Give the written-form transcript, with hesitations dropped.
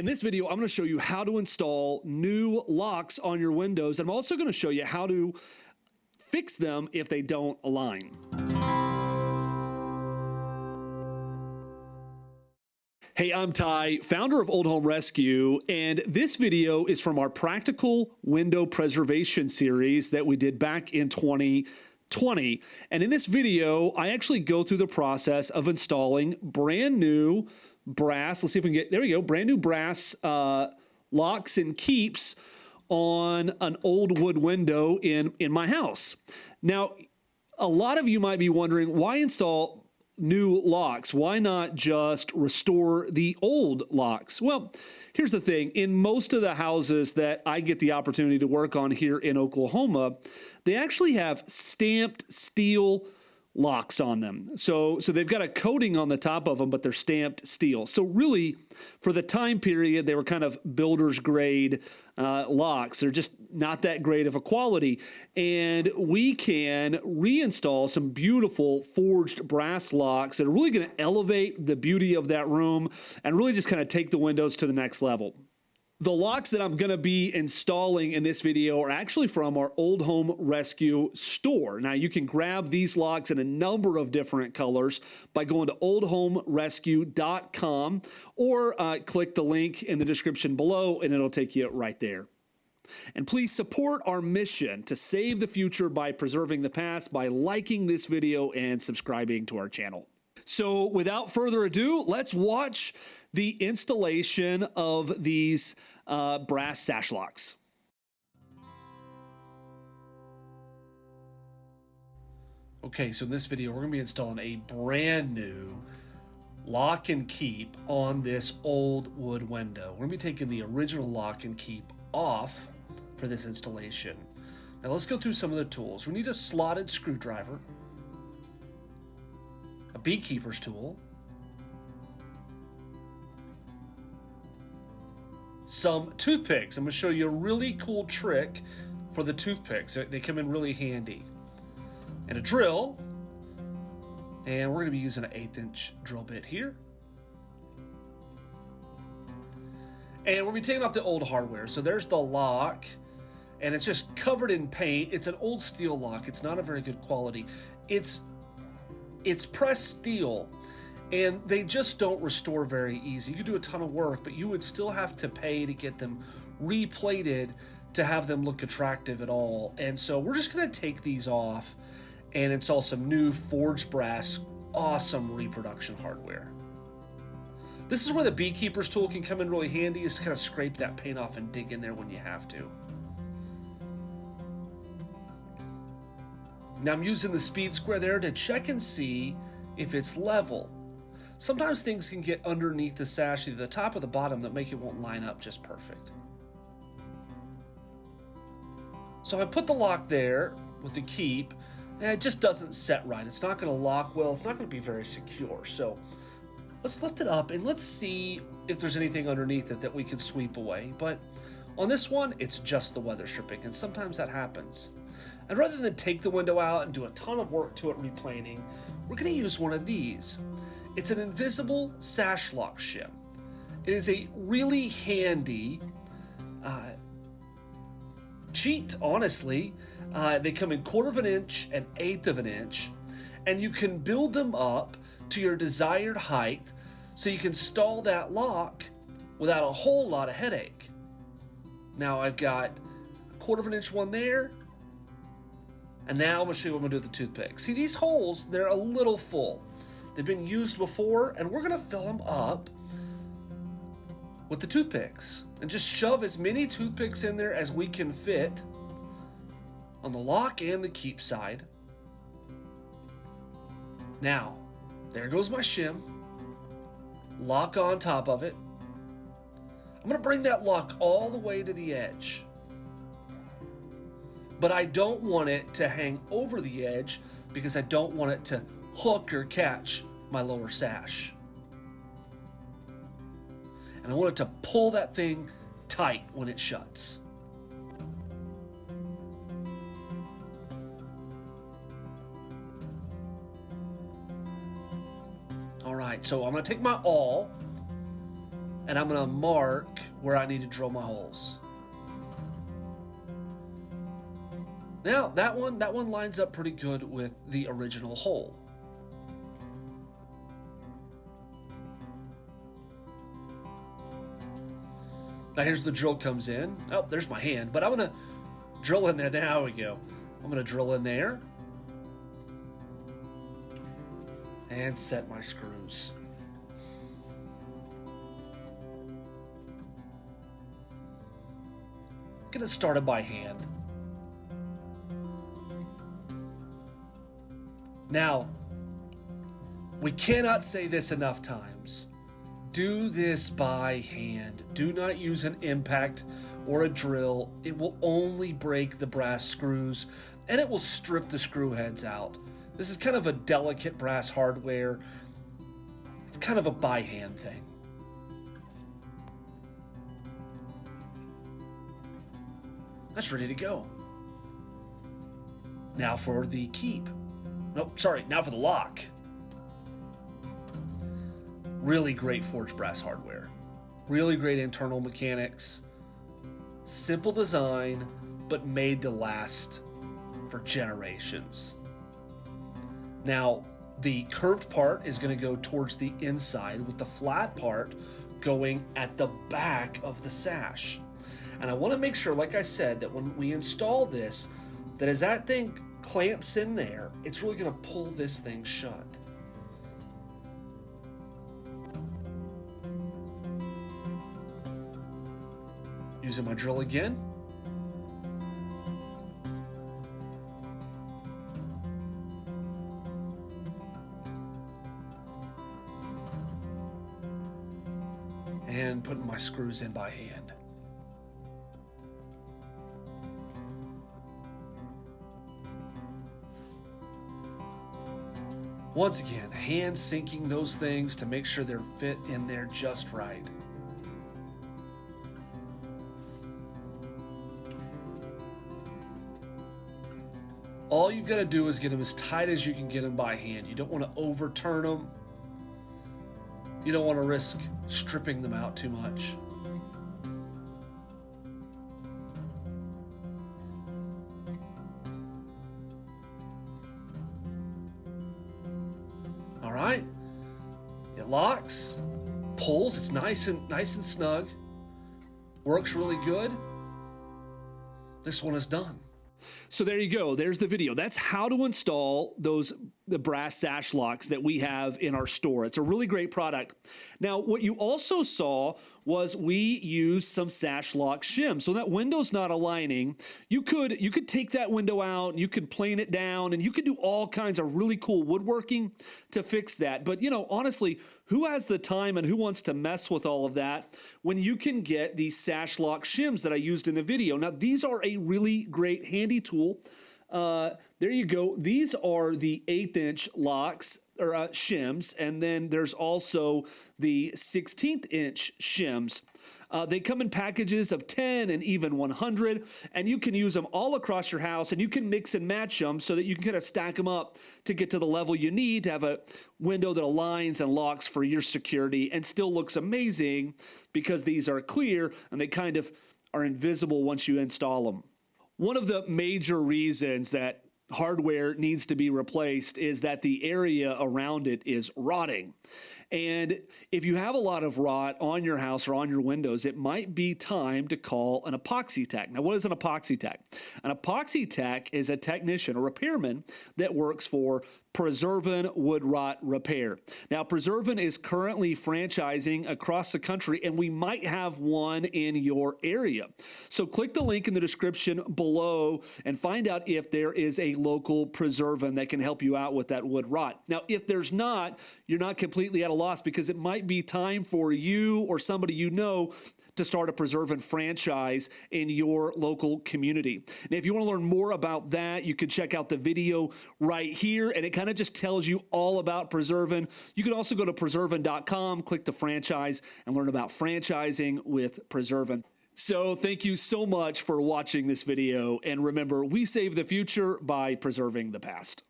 In this video, I'm going to show you how to install new locks on your windows. I'm also going to show you how to fix them if they don't align. Hey, I'm Ty, founder of Old Home Rescue, and this video is from our Practical Window Preservation series that we did back in 2020. And in this video, I actually go through the process of installing brand new brass, let's see if we can get, there we go, brand new brass locks and keeps on an old wood window in my house. Now, a lot of you might be wondering, why install new locks? Why not just restore the old locks? Well, here's the thing. In most of the houses that I get the opportunity to work on here in Oklahoma, they actually have stamped steel locks on them. So they've got a coating on the top of them, but they're stamped steel. So really, for the time period, they were kind of builder's grade locks. They're just not that great of a quality. And we can reinstall some beautiful forged brass locks that are really going to elevate the beauty of that room and really just kind of take the windows to the next level. The locks that I'm going to be installing in this video are actually from our Old Home Rescue store. Now, you can grab these locks in a number of different colors by going to oldhomerescue.com or click the link in the description below and it'll take you right there. And please support our mission to save the future by preserving the past by liking this video and subscribing to our channel. So without further ado, let's watch the installation of these brass sash locks. Okay, so in this video, we're going to be installing a brand new lock and keep on this old wood window. We're going to be taking the original lock and keep off for this installation. Now let's go through some of the tools. We need a slotted screwdriver, a beekeeper's tool, some toothpicks. I'm going to show you a really cool trick for the toothpicks. They come in really handy. And a drill. And we're going to be using an 1/8 inch drill bit here. And we'll be taking off the old hardware. So there's the lock. And it's just covered in paint. It's an old steel lock. It's not a very good quality. It's pressed steel. And they just don't restore very easy. You could do a ton of work, but you would still have to pay to get them replated to have them look attractive at all. And so we're just going to take these off and install some new forged brass, awesome reproduction hardware. This is where the beekeeper's tool can come in really handy, is to kind of scrape that paint off and dig in there when you have to. Now I'm using the speed square there to check and see if it's level. Sometimes things can get underneath the sash, either the top or the bottom, that make it won't line up just perfect. So I put the lock there with the keep, and it just doesn't set right. It's not going to lock well. It's not going to be very secure. So let's lift it up and let's see if there's anything underneath it that we can sweep away. But on this one, it's just the weather stripping, and sometimes that happens. And rather than take the window out and do a ton of work to it replaning, we're going to use one of these. It's an invisible sash lock shim. It is a really handy cheat, honestly. They come in 1/4 of an inch and 1/8 of an inch, and you can build them up to your desired height so you can install that lock without a whole lot of headache. Now I've got a 1/4 of an inch one there, and now I'm going to show you what I'm going to do with the toothpick. See, these holes, they're a little full. They've been used before, and we're going to fill them up with the toothpicks and just shove as many toothpicks in there as we can fit on the lock and the keep side. Now, there goes my shim. Lock on top of it. I'm going to bring that lock all the way to the edge. But I don't want it to hang over the edge because I don't want it to hook or catch my lower sash. And I want it to pull that thing tight when it shuts. All right, so I'm going to take my awl and I'm going to mark where I need to drill my holes. Now, that one lines up pretty good with the original hole. Now here's the drill comes in. Oh, there's my hand, but I'm going to drill in there. There we go. I'm going to drill in there and set my screws. I'm going to start it by hand. Now, we cannot say this enough times. Do this by hand. Do not use an impact or a drill. It will only break the brass screws and it will strip the screw heads out. This is kind of a delicate brass hardware. It's kind of a by hand thing. That's ready to go. Now for the keep. Nope, sorry, now for the lock. Really great forged brass hardware. Really great internal mechanics. Simple design, but made to last for generations. Now, the curved part is going to go towards the inside with the flat part going at the back of the sash. And I want to make sure, like I said, that when we install this, that as that thing clamps in there, it's really going to pull this thing shut. Using my drill again. And putting my screws in by hand. Once again, hand sinking those things to make sure they're fit in there just right. All you got to do is get them as tight as you can get them by hand. You don't want to overturn them. You don't want to risk stripping them out too much. All right. It locks, pulls. It's nice and snug. Works really good. This one is done. So there you go. There's the video. That's how to install the brass sash locks that we have in our store. It's a really great product. Now, what you also saw was we used some sash lock shims. So that window's not aligning. You could take that window out, you could plane it down, and you could do all kinds of really cool woodworking to fix that. But, honestly, who has the time and who wants to mess with all of that when you can get these sash lock shims that I used in the video? Now, these are a really great handy tool. There you go. These are the 1/8" locks or shims, and then there's also the 1/16" shims. They come in packages of 10 and even 100, and you can use them all across your house, and you can mix and match them so that you can kind of stack them up to get to the level you need to have a window that aligns and locks for your security and still looks amazing because these are clear and they kind of are invisible once you install them. One of the major reasons that hardware needs to be replaced is that the area around it is rotting. And if you have a lot of rot on your house or on your windows, it might be time to call an epoxy tech. Now, what is an epoxy tech? An epoxy tech is a technician, a repairman that works for Preservin Wood Rot Repair. Now, Preservin is currently franchising across the country, and we might have one in your area. So click the link in the description below and find out if there is a local Preservin that can help you out with that wood rot. Now, if there's not, you're not completely at a loss because it might be time for you or somebody you know to start a Preservin franchise in your local community. And if you want to learn more about that, you can check out the video right here, and it kind of just tells you all about Preservin. You can also go to Preservin.com, click the franchise, and learn about franchising with Preservin. So thank you so much for watching this video, and remember, we save the future by preserving the past.